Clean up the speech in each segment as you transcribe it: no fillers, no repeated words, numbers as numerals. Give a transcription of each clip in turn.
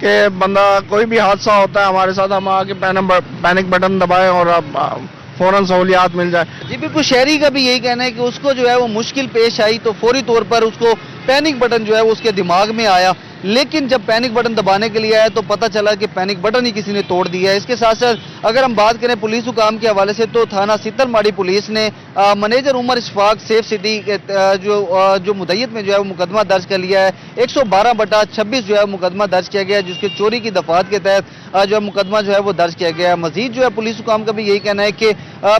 کہ بندہ کوئی بھی حادثہ ہوتا ہے ہمارے ساتھ، ہم آ کے پینک بٹن دبائیں اور اب فوراً سہولیات مل جائے. جی بالکل، شہری کا بھی یہی کہنا ہے کہ اس کو جو ہے وہ مشکل پیش آئی تو فوری طور پر اس کو پینک بٹن جو ہے وہ اس کے دماغ میں آیا، لیکن جب پینک بٹن دبانے کے لیے آیا تو پتہ چلا کہ پینک بٹن ہی کسی نے توڑ دیا ہے. اس کے ساتھ ساتھ اگر ہم بات کریں پولیس حکام کے حوالے سے تو تھانہ ستر ماڑی پولیس نے منیجر عمر اشفاق سیف سٹی جو مدعیت میں جو ہے وہ مقدمہ درج کر لیا ہے. 112/26 جو ہے مقدمہ درج کیا گیا ہے، جس کے چوری کی دفعات کے تحت جو ہے مقدمہ جو ہے وہ درج کیا گیا ہے. مزید جو ہے پولیس حکام کا بھی یہی کہنا ہے کہ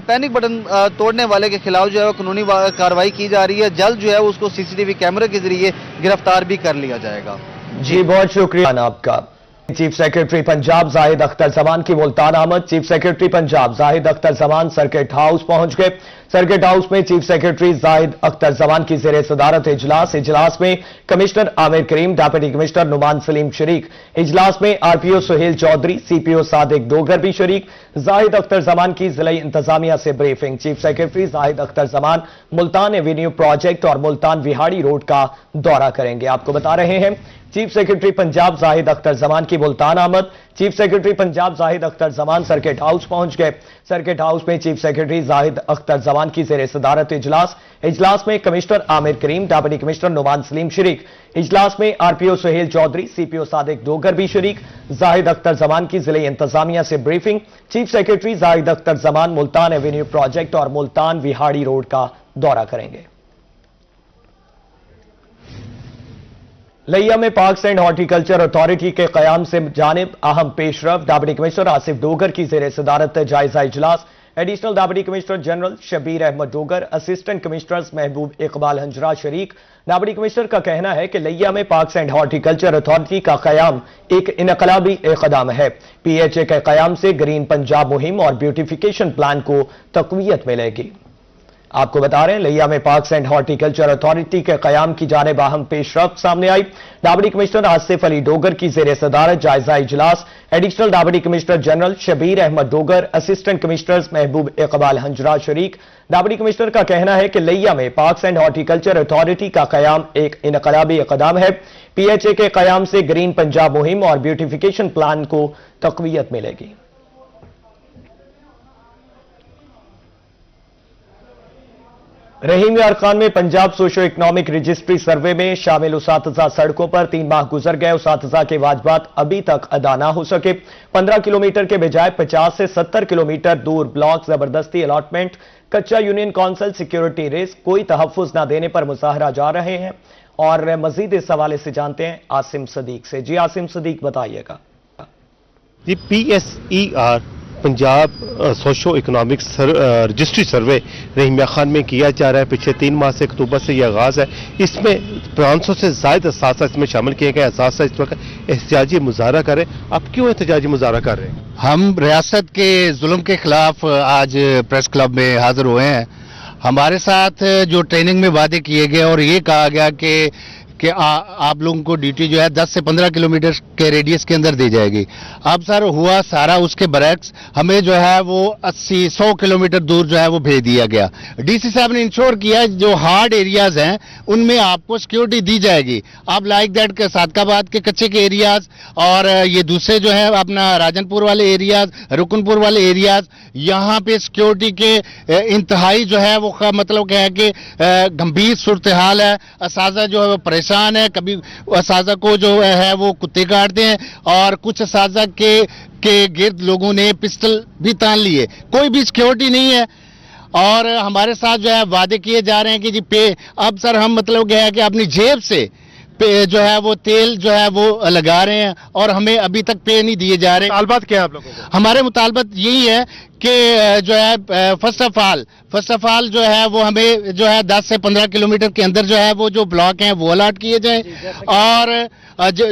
پینک بٹن توڑنے والے کے خلاف جو ہے وہ قانونی کارروائی کی جا رہی ہے. جلد جو ہے اس کو CCTV کیمرے کے ذریعے گرفتار بھی کر لیا جائے گا. جی بہت شکریہ آپ کا. چیف سیکرٹری پنجاب زاہد اختر زمان کی ملتان آمد. چیف سیکرٹری پنجاب زاہد اختر زمان سرکٹ ہاؤس پہنچ گئے. سرکٹ ہاؤس میں چیف سیکرٹری زاہد اختر زمان کی زیر صدارت اجلاس میں کمشنر عامر کریم، ڈپٹی کمشنر نعمان سلیم شریک. اجلاس میں RPO سہیل چودھری، CPO صادق ڈوگر بھی شریک. زاہد اختر زمان کی ضلعی انتظامیہ سے بریفنگ. چیف سیکرٹری زاہد اختر زمان ملتان ایوینیو پروجیکٹ اور ملتان وہاڑی روڈ کا دورہ کریں گے. آپ کو بتا رہے ہیں چیف سیکرٹری پنجاب زاہد اختر زمان کی ملتان آمد. چیف سیکرٹری پنجاب زاہد اختر زمان سرکٹ ہاؤس پہنچ گئے. سرکٹ ہاؤس میں چیف سیکرٹری زاہد اختر زمان کی زیر صدارت اجلاس میں کمشنر عامر کریم، ڈپٹی کمشنر نعمان سلیم شریک. اجلاس میں RPO سہیل چودھری، CPO صادق ڈوگر بھی شریک. زاہد اختر زمان کی ضلعی انتظامیہ سے بریفنگ. چیف سیکرٹری زاہد اختر زمان ملتان ایوینیو پروجیکٹ اور ملتان وہاڑی روڈ کا دورہ کریں گے. لیا میں پارکس اینڈ ہارٹیکلچر اتھارٹی کے قیام سے جانب اہم پیش رفت. ڈپٹی کمشنر آصف ڈوگر کی زیر صدارت جائزہ اجلاس. Additional deputy commissioner general Shabbir Ahmed Dogar, assistant commissioners Mehboob Iqbal Hanjra شریک. ڈپٹی کمشنر کا کہنا ہے کہ لیا میں پارکس اینڈ ہارٹیکلچر اتھارٹی کا قیام ایک انقلابی اقدام ہے. PHA کے قیام سے گرین پنجاب مہم اور بیوٹیفیکیشن پلان کو تقویت ملے گی. آپ کو بتا رہے ہیں لیا میں پارکس اینڈ ہارٹیکلچر اتھارٹی کے قیام کی جانب اہم پیش رفت سامنے آئی. ڈپٹی کمشنر آصف علی ڈوگر کی زیر صدارت جائزہ اجلاس. Additional deputy commissioner general Shabbir Ahmed Dogar, assistant commissioners Mehboob Iqbal Hanjra شریک. ڈپٹی کمشنر کا کہنا ہے کہ لیا میں پارکس اینڈ ہارٹیکلچر اتھارٹی کا قیام ایک انقلابی اقدام ہے. PHA کے قیام سے گرین پنجاب مہم اور بیوٹیفیکیشن پلان کو تقویت ملے گی. رحیم یار خان میں Punjab socio economic registry survey میں شامل اساتذہ سڑکوں پر 3 ماہ گزر گئے. اساتذہ کے واجبات ابھی تک ادا نہ ہو سکے. 15 کلومیٹر کے بجائے 50 سے 70 کلومیٹر دور بلاک زبردستی الاٹمنٹ، کچا یونین کونسل، سیکیورٹی رسک، کوئی تحفظ نہ دینے پر مظاہرہ جا رہے ہیں. اور مزید اس حوالے سے جانتے ہیں عاصم صدیق سے. جی عاصم صدیق بتائیے گا. جی PSER Punjab socio economic registry survey Rahim Khan میں کیا جا رہا ہے. پچھلے 3 ماہ سے اکتوبر سے یہ آغاز ہے. اس میں 500 سے زائد اساتذہ اس میں شامل کیے گئے. اساتذہ اس وقت احتجاجی مظاہرہ کر رہے ہیں. آپ کیوں احتجاجی مظاہرہ کر رہے ہیں؟ ہم ریاست کے ظلم کے خلاف آج پریس کلب میں حاضر ہوئے ہیں. ہمارے ساتھ جو ٹریننگ میں وعدے کیے گئے اور یہ کہا گیا کہ آپ لوگوں کو ڈیوٹی جو ہے 10 سے 15 کلومیٹر کے ریڈیس کے اندر دی جائے گی. اب سر ہوا سارا اس کے برعکس ہمیں جو ہے وہ 80-100 کلومیٹر دور جو ہے وہ بھیج دیا گیا. DC صاحب نے انشور کیا جو ہارڈ ایریاز ہیں ان میں آپ کو سیکیورٹی دی جائے گی. آپ لائک دیٹ کے صادقہ آباد کے کچے کے ایریاز اور یہ دوسرے جو ہے اپنا راجن پور والے ایریاز، رکن پور والے ایریاز، یہاں پہ سیکیورٹی کے انتہائی جو ہے وہ مطلب کہ ہے کہ گمبھیر صورتحال ہے. اساتذہ جو ہے وہ پریشان ہے. کبھی اساتذہ کو جو ہے وہ کتے کاٹتے ہیں اور کچھ اساتذہ کے گرد لوگوں نے پسٹل بھی تان لیے. کوئی بھی سیکیورٹی نہیں ہے اور ہمارے ساتھ جو ہے وعدے کیے جا رہے ہیں کہ جی پے. اب سر ہم مطلب کیا ہے کہ اپنی جیب سے جو ہے وہ تیل جو ہے وہ لگا رہے ہیں اور ہمیں ابھی تک پے نہیں دیے جا رہے. مطالبات کیا ہیں آپ لوگوں کو؟ ہمارے مطالبات یہی ہے کہ جو ہے فرسٹ آف آل جو ہے وہ ہمیں جو ہے 10 سے 15 کلومیٹر کے اندر جو ہے وہ جو بلاک ہیں وہ الاٹ کیے جائیں اور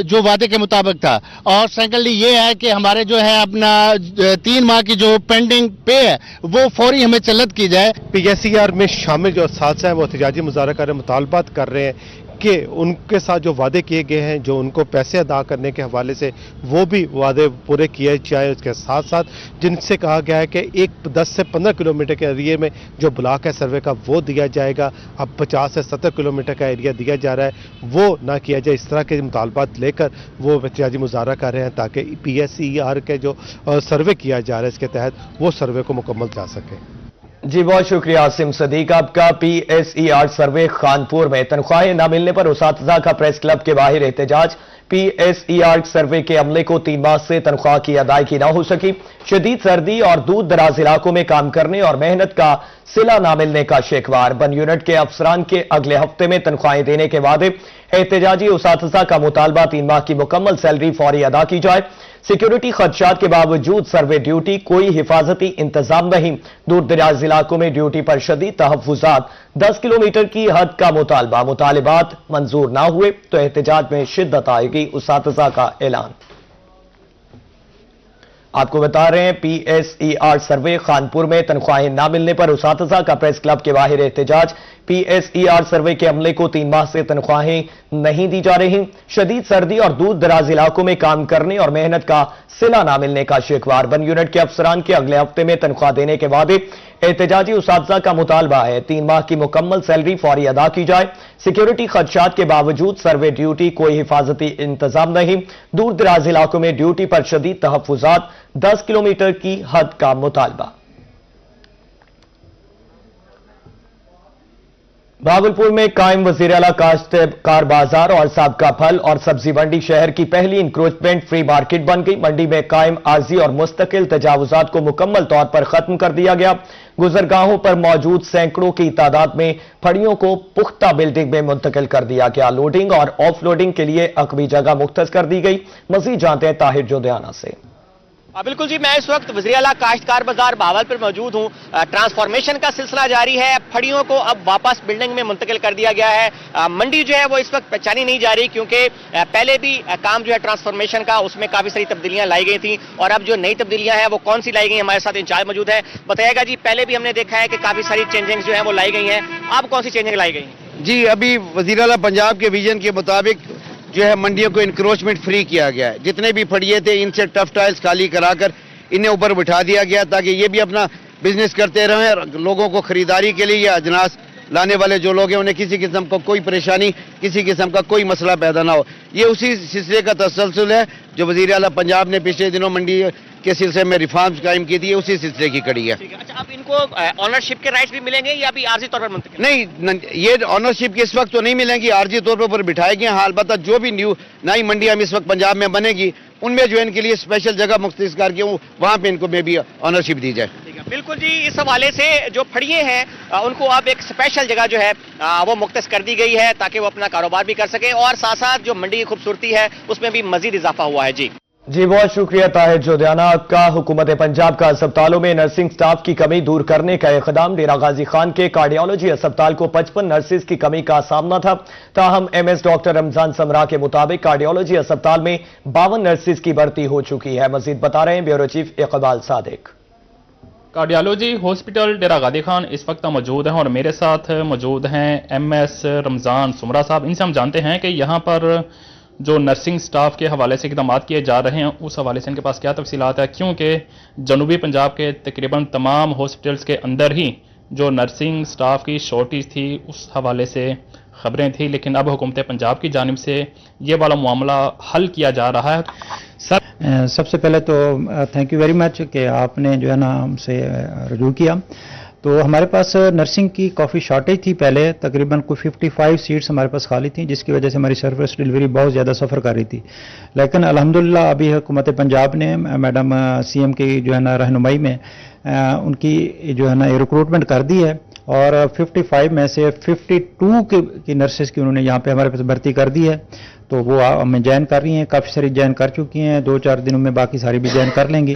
جو وعدے کے مطابق تھا. اور سیکنڈلی یہ ہے کہ ہمارے جو ہے اپنا 3 ماہ کی جو پینڈنگ پے ہے وہ فوری ہمیں چلت کی جائے. PSER میں شامل جو اساتذہ ہیں وہ احتجاجی مظاہرہ کر رہے ہیں، مطالبات کر رہے ہیں. تاکہ ان کے ساتھ جو وعدے کیے گئے ہیں, جو ان کو پیسے ادا کرنے کے حوالے سے, وہ بھی وعدے پورے کیے جائے. اس کے ساتھ ساتھ جن سے کہا گیا ہے کہ 10 سے 15 کلومیٹر کے ایریے میں جو بلاک ہے سروے کا وہ دیا جائے گا, اب 50 سے 70 کلومیٹر کا ایریا دیا جا رہا ہے, وہ نہ کیا جائے. اس طرح کے مطالبات لے کر وہ احتجاجی مظاہرہ کر رہے ہیں تاکہ PSER کے جو سروے کیا جا رہا ہے اس کے تحت وہ سروے کو مکمل جا سکے. جی بہت شکریہ عاصم صدیق. آپ کا PSER سروے خانپور میں تنخواہیں نہ ملنے پر اساتذہ کا پریس کلب کے باہر احتجاج. PSER سروے کے عملے کو 3 ماہ سے تنخواہ کی ادائیگی نہ ہو سکی. شدید سردی اور دور دراز علاقوں میں کام کرنے اور محنت کا صلہ نہ ملنے کا شکوار. بن یونٹ کے افسران کے اگلے ہفتے میں تنخواہیں دینے کے وعدے. احتجاجی اساتذہ کا مطالبہ 3 ماہ کی مکمل سیلری فوری ادا کی جائے. سیکیورٹی خدشات کے باوجود سروے ڈیوٹی, کوئی حفاظتی انتظام نہیں. دور دراز علاقوں میں ڈیوٹی پر شدید تحفظات. 10 کلومیٹر کی حد کا مطالبہ. مطالبات منظور نہ ہوئے تو احتجاج میں شدت آئے گی, اساتذہ کا اعلان. آپ کو بتا رہے ہیں PSER سروے خانپور میں تنخواہیں نہ ملنے پر اساتذہ کا پریس کلب کے باہر احتجاج. PSER سروے کے عملے کو 3 ماہ سے تنخواہیں نہیں دی جا رہی. شدید سردی اور دور دراز علاقوں میں کام کرنے اور محنت کا صلہ نہ ملنے کا شکوار. بن یونٹ کے افسران کے اگلے ہفتے میں تنخواہ دینے کے وعدے. احتجاجی اساتذہ کا مطالبہ ہے 3 ماہ کی مکمل سیلری فوری ادا کی جائے. سیکیورٹی خدشات کے باوجود سروے ڈیوٹی, کوئی حفاظتی انتظام نہیں. دور دراز علاقوں میں ڈیوٹی پر شدید تحفظات. 10 کلومیٹر کی حد کا مطالبہ. بھاگلپور میں قائم وزیر اعلیٰ کاشتکار بازار اور سابقہ پھل اور سبزی منڈی شہر کی پہلی انکروچمنٹ فری مارکیٹ بن گئی. منڈی میں قائم عارضی اور مستقل تجاوزات کو مکمل طور پر ختم کر دیا گیا. گزرگاہوں پر موجود سینکڑوں کی تعداد میں پھڑیوں کو پختہ بلڈنگ میں منتقل کر دیا گیا. لوڈنگ اور آف لوڈنگ کے لیے عقبی جگہ مختص کر دی گئی. مزید جانتے ہیں طاہر جودیانہ سے. بالکل جی, میں اس وقت وزیر اعلیٰ کاشتکار بازار بھاول پر موجود ہوں. ٹرانسفارمیشن کا سلسلہ جاری ہے. پھڑیوں کو اب واپس بلڈنگ میں منتقل کر دیا گیا ہے. منڈی جو ہے وہ اس وقت پہچانی نہیں جا رہی کیونکہ پہلے بھی کام جو ہے ٹرانسفارمیشن کا اس میں کافی ساری تبدیلیاں لائی گئی تھیں, اور اب جو نئی تبدیلیاں ہیں وہ کون سی لائی گئی ہیں, ہمارے ساتھ انچارج موجود ہے. بتائیے گا جی, پہلے بھی ہم نے دیکھا ہے کہ کافی ساری چینجنگز جو ہیں وہ لائی گئی ہیں, اب کون سی چینجنگ لائی گئی ہیں؟ جی, ابھی وزیر اعلیٰ پنجاب کے ویژن کے مطابق جو ہے منڈیوں کو انکروچمنٹ فری کیا گیا ہے. جتنے بھی پھڑیے تھے ان سے ٹف ٹائلز خالی کرا کر انہیں اوپر بٹھا دیا گیا تاکہ یہ بھی اپنا بزنس کرتے رہیں. لوگوں کو خریداری کے لیے یا اجناس لانے والے جو لوگ ہیں انہیں کسی قسم کا کوئی پریشانی, کسی قسم کا کوئی مسئلہ پیدا نہ ہو. یہ اسی سلسلے کا تسلسل ہے جو وزیر اعلیٰ پنجاب نے پچھلے دنوں منڈی کے سلسلے میں ریفارمز قائم کی تھی, اسی سلسلے کی کڑی ہے. اچھا, اب ان کو آنرشپ کے رائٹس بھی ملیں گے یا ابھی عارضی طور پر منتقل؟ نہیں, یہ آنرشپ کے اس وقت تو نہیں ملیں گی, عارضی طور پر بٹھائے گئے ہیں. البتہ جو بھی نئی منڈیاں اس وقت پنجاب میں بنے گی ان میں جو ان کے لیے اسپیشل جگہ مختص کر کے وہاں پہ ان کو میں بھی آنرشپ دی جائے. بالکل جی, اس حوالے سے جو پھڑیے ہیں ان کو اب ایک اسپیشل جگہ جو ہے وہ مختص کر دی گئی ہے تاکہ وہ اپنا کاروبار بھی کر سکیں, اور ساتھ ساتھ جو منڈی کی خوبصورتی ہے اس میں بھی مزید اضافہ ہوا ہے. جی بہت شکریہ طاہر جودیانہ. آپ کا حکومت پنجاب کا اسپتالوں میں نرسنگ سٹاف کی کمی دور کرنے کا اقدام. ڈیرہ غازی خان کے کارڈیالوجی اسپتال کو 55 نرسز کی کمی کا سامنا تھا. تاہم MS ڈاکٹر رمضان سمرا کے مطابق کارڈیالوجی اسپتال میں 52 نرسز کی بھرتی ہو چکی ہے. مزید بتا رہے ہیں بیورو چیف اقبال صادق. کارڈیالوجی ہاسپٹل ڈیرہ غازی خان اس وقت موجود ہیں اور میرے ساتھ موجود ہیں MS رمضان سمرا صاحب. ان سے ہم جانتے ہیں کہ یہاں پر جو نرسنگ سٹاف کے حوالے سے اقدامات کیے جا رہے ہیں اس حوالے سے ان کے پاس کیا تفصیلات ہے, کیونکہ جنوبی پنجاب کے تقریباً تمام ہاسپٹلز کے اندر ہی جو نرسنگ سٹاف کی شارٹیج تھی اس حوالے سے خبریں تھیں, لیکن اب حکومت پنجاب کی جانب سے یہ والا معاملہ حل کیا جا رہا ہے. سب سے پہلے تو تھینک یو ویری مچ کہ آپ نے جو ہے نا ہم سے رجوع کیا. تو ہمارے پاس نرسنگ کی کافی شارٹیج تھی پہلے, تقریباً کوئی 55 سیٹس ہمارے پاس خالی تھیں جس کی وجہ سے ہماری سروس ڈلیوری بہت زیادہ سفر کر رہی تھی. لیکن الحمدللہ ابھی حکومت پنجاب نے میڈم CM کی جو ہے نا رہنمائی میں ان کی جو ہے نا ریکروٹمنٹ کر دی ہے, اور 55 میں سے 52 کی نرسز کی انہوں نے یہاں پہ ہمارے پاس بھرتی کر دی ہے. تو وہ ہمیں جوائن کر رہی ہیں, کافی ساری جوائن کر چکی ہیں, 2-4 دنوں میں باقی ساری بھی جوائن کر لیں گی.